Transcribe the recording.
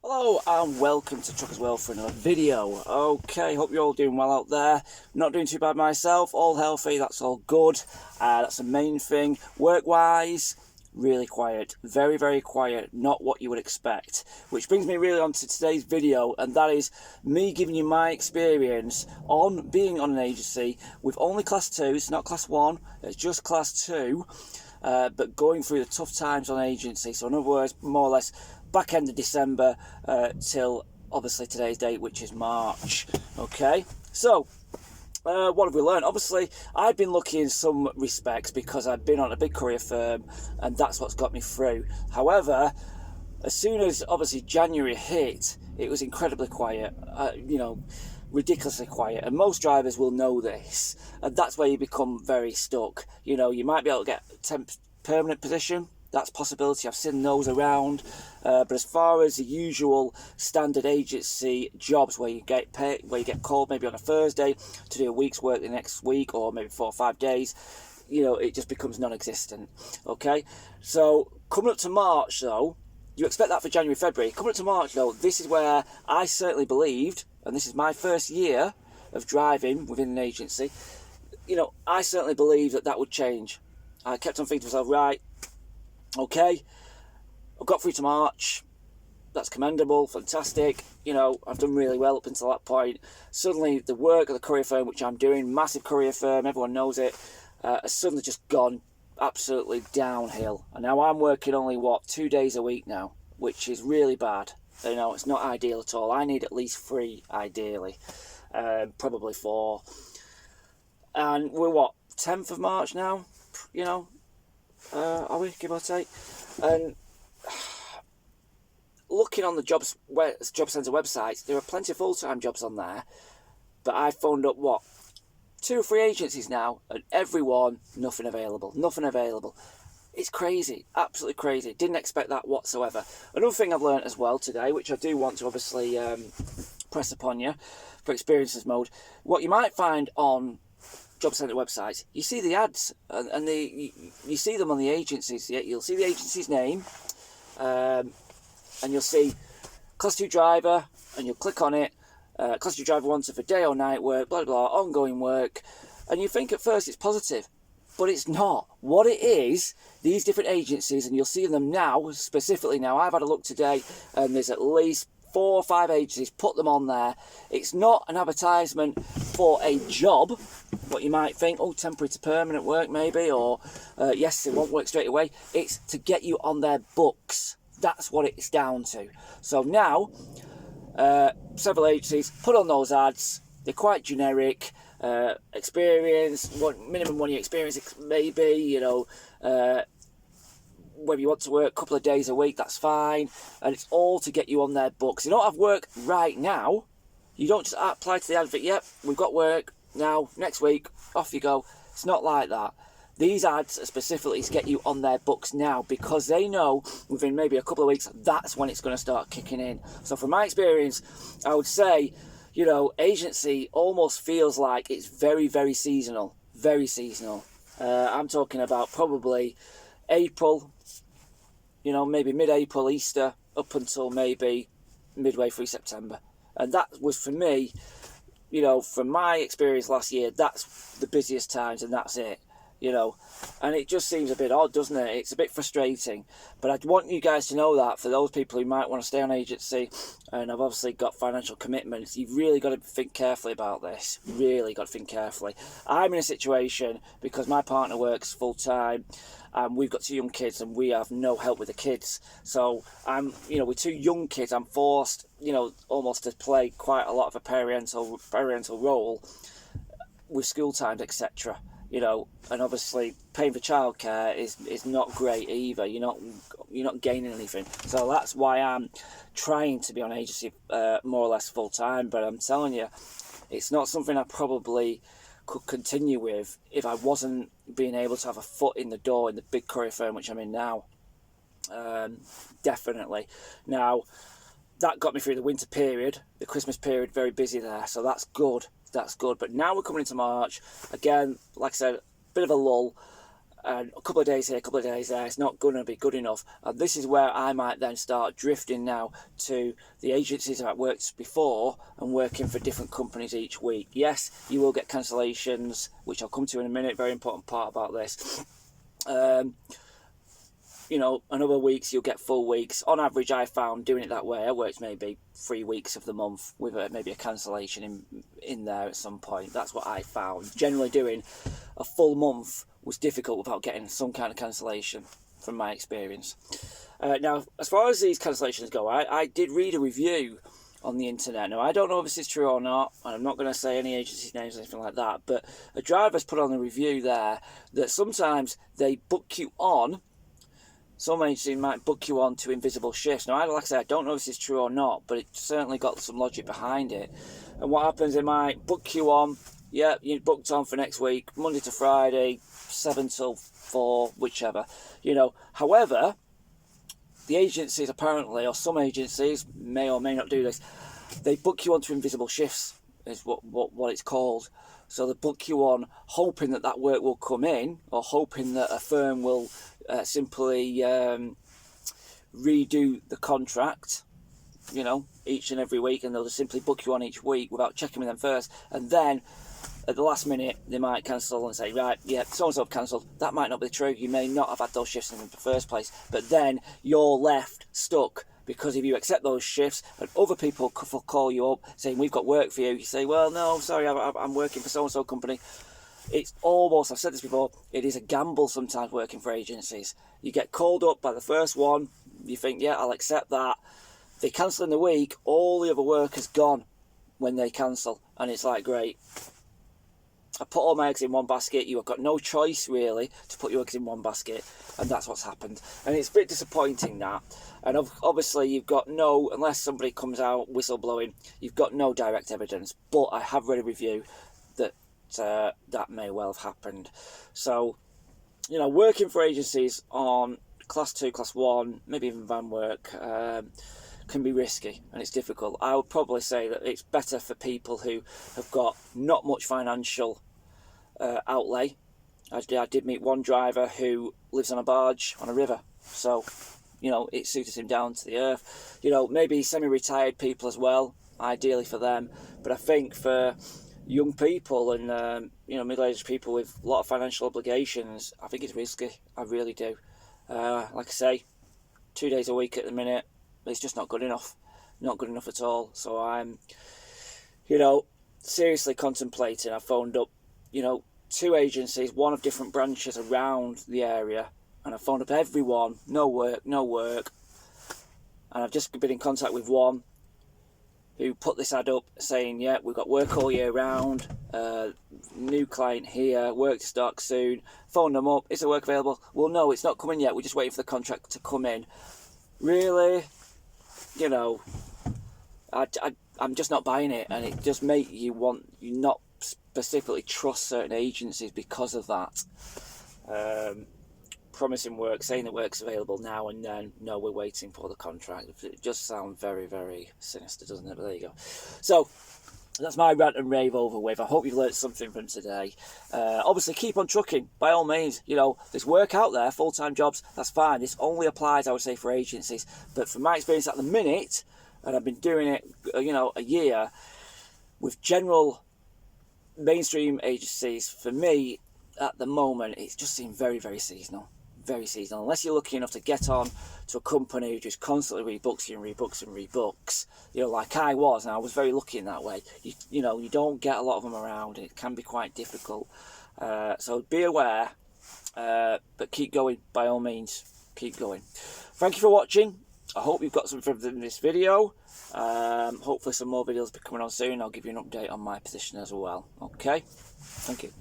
Hello and welcome to Truckers World for another video. Okay, hope you're all doing well out there. Not doing too bad myself, all healthy, that's all good. That's the main thing. Work-wise, really quiet. Very, very quiet, not what you would expect. Which brings me really on to today's video, and that is me giving you my experience on being on an agency with only Class 2, it's not Class 1, it's just Class 2. But going through the tough times on agency, so in other words, more or less back end of December till obviously today's date, which is March. Okay, so what have we learned? Obviously, I've been lucky in some respects because I've been on a big courier firm, and that's what's got me through. However, as soon as obviously January hit, it was incredibly quiet. Ridiculously quiet, and most drivers will know this, and that's where you become very stuck. You know, you might be able to get a permanent position. That's a possibility. I've seen those around, but as far as the usual standard agency jobs where you get paid, where you get called maybe on a Thursday to do a week's work the next week, or maybe 4 or 5 days, you know, it just becomes non-existent. Okay, so coming up to March though, you expect that for January, February. Coming up to March though, this is where I certainly believed, and this is my first year of driving within an agency, you know, I certainly believed that that would change. I kept on thinking to myself, right, okay, I've got through to March, that's commendable, fantastic, you know, I've done really well up until that point. Suddenly the work of the courier firm, which I'm doing, massive courier firm, everyone knows it, has suddenly just gone absolutely downhill. And now I'm working only, 2 days a week now, which is really bad. You know, it's not ideal at all. I need at least 3, ideally, probably 4. And we're 10th of March now, you know, are we, give or take? And looking on the job centre websites, there are plenty of full-time jobs on there, but I phoned up 2 or 3 agencies now, and everyone, nothing available. It's crazy, absolutely crazy. Didn't expect that whatsoever. Another thing I've learned as well today, which I do want to obviously press upon you for experiences mode, what you might find on job centre websites, you see the ads, and you see them on the agencies. You'll see the agency's name, and you'll see Class 2 driver, and you'll click on it. Class 2 driver wanted for day or night work, blah, blah, blah, ongoing work. And you think at first it's positive, but it's not. What it is, these different agencies, and you'll see them now, specifically now, I've had a look today, and there's at least 4 or 5 agencies, put them on there. It's not an advertisement for a job, what you might think, temporary to permanent work maybe, or yes, they won't work straight away. It's to get you on their books. That's what it's down to. So now, several agencies put on those ads. They're quite generic. Experience, minimum 1 year experience maybe, you know, whether you want to work a couple of days a week, that's fine, and it's all to get you on their books. You don't have work right now, you don't just apply to the advert, yep, we've got work now, next week, off you go. It's not like that. These ads are specifically to get you on their books now, because they know within maybe a couple of weeks, that's when it's going to start kicking in. So from my experience, I would say, you know, agency almost feels like it's very, very seasonal. Very seasonal. I'm talking about probably April, you know, maybe mid-April, Easter, up until maybe midway through September. And that was, for me, you know, from my experience last year, that's the busiest times, and that's it. You know, and it just seems a bit odd, doesn't it? It's a bit frustrating, but I want you guys to know that for those people who might want to stay on agency and have obviously got financial commitments, you've really got to think carefully about this. Really got to think carefully. I'm in a situation because my partner works full time, and we've got 2 young kids, and we have no help with the kids. So I'm, you know, with 2 young kids, I'm forced, you know, almost to play quite a lot of a parental role with school times, etc. You know, and obviously paying for childcare is not great either. You're not gaining anything. So that's why I'm trying to be on agency more or less full time. But I'm telling you, it's not something I probably could continue with if I wasn't being able to have a foot in the door in the big courier firm which I'm in now. Definitely. Now, that got me through the winter period, the Christmas period, very busy there. So that's good. That's good. But now we're coming into March. Again, like I said, bit of a lull. and a couple of days here, a couple of days there, it's not going to be good enough. And this is where I might then start drifting now to the agencies I've worked before and working for different companies each week. Yes, you will get cancellations, which I'll come to in a minute, very important part about this. You know, and other weeks you'll get full weeks. On average, I found doing it that way, I worked maybe 3 weeks of the month with maybe a cancellation in there at some point. That's what I found. Generally doing a full month was difficult without getting some kind of cancellation from my experience. Now, as far as these cancellations go, I did read a review on the internet. Now, I don't know if this is true or not, and I'm not going to say any agency's names or anything like that, but a driver's put on a review there that sometimes they book you on. Some agency might book you on to invisible shifts. Now, like I said, I don't know if this is true or not, but it certainly got some logic behind it. And what happens, they might book you on, yeah, you're booked on for next week, Monday to Friday, 7 till 4, whichever, you know. However, the agencies apparently, or some agencies may or may not do this, they book you onto invisible shifts, is what it's called. So they book you on hoping that work will come in, or hoping that a firm will simply redo the contract, you know, each and every week, and they'll just simply book you on each week without checking with them first. And then at the last minute, they might cancel and say, right, yeah, so-and-so have cancelled. That might not be true. You may not have had those shifts in the first place. But then you're left stuck, because if you accept those shifts and other people call you up saying, we've got work for you, you say, well, no, sorry, I'm working for so-and-so company. It's almost, I've said this before, it is a gamble sometimes working for agencies. You get called up by the first one, you think, yeah, I'll accept that. They cancel in the week, all the other work has gone when they cancel. And it's like, great, I put all my eggs in one basket. You have got no choice, really, to put your eggs in one basket. And that's what's happened. And it's a bit disappointing, that. And obviously, you've got no, unless somebody comes out whistleblowing, you've got no direct evidence. But I have read a review that that may well have happened. So, you know, working for agencies on class 2, class 1, maybe even van work, can be risky and it's difficult. I would probably say that it's better for people who have got not much financial outlay. I did meet one driver who lives on a barge on a river, so, you know, it suited him down to the earth. You know, maybe semi-retired people as well, ideally for them. But I think for young people and you know, middle-aged people with a lot of financial obligations, I think it's risky. I really do. Like I say, 2 days a week at the minute, it's just not good enough. Not good enough at all. So I'm, you know, seriously contemplating. I phoned up, you know, 2 agencies, one of different branches around the area, and I phoned up everyone. No work. And I've just been in contact with one who put this ad up saying, yeah, we've got work all year round, new client here, work to start soon. Phoned them up, is the work available? Well, no, it's not coming yet, we're just waiting for the contract to come in. Really? You know, I'm just not buying it, and it just makes you not specifically trust certain agencies because of that. Promising work, saying that work's available now and then, no, we're waiting for the contract. It just sounds very, very sinister, doesn't it? But there you go. So that's my rant and rave over with. I hope you've learned something from today. Obviously, keep on trucking, by all means. You know, there's work out there, full-time jobs, that's fine. This only applies, I would say, for agencies. But from my experience at the minute, and I've been doing it, you know, a year, with general mainstream agencies, for me, at the moment, it just seems very, very seasonal. Very seasonal. Unless you're lucky enough to get on to a company who just constantly rebooks you and rebooks, you know, like I was, and I was very lucky in that way. You know, you don't get a lot of them around. It can be quite difficult. So be aware, but keep going, by all means. Keep going. Thank you for watching. I hope you've got something from this video. Hopefully some more videos will be coming on soon. I'll give you an update on my position as well. Okay? Thank you.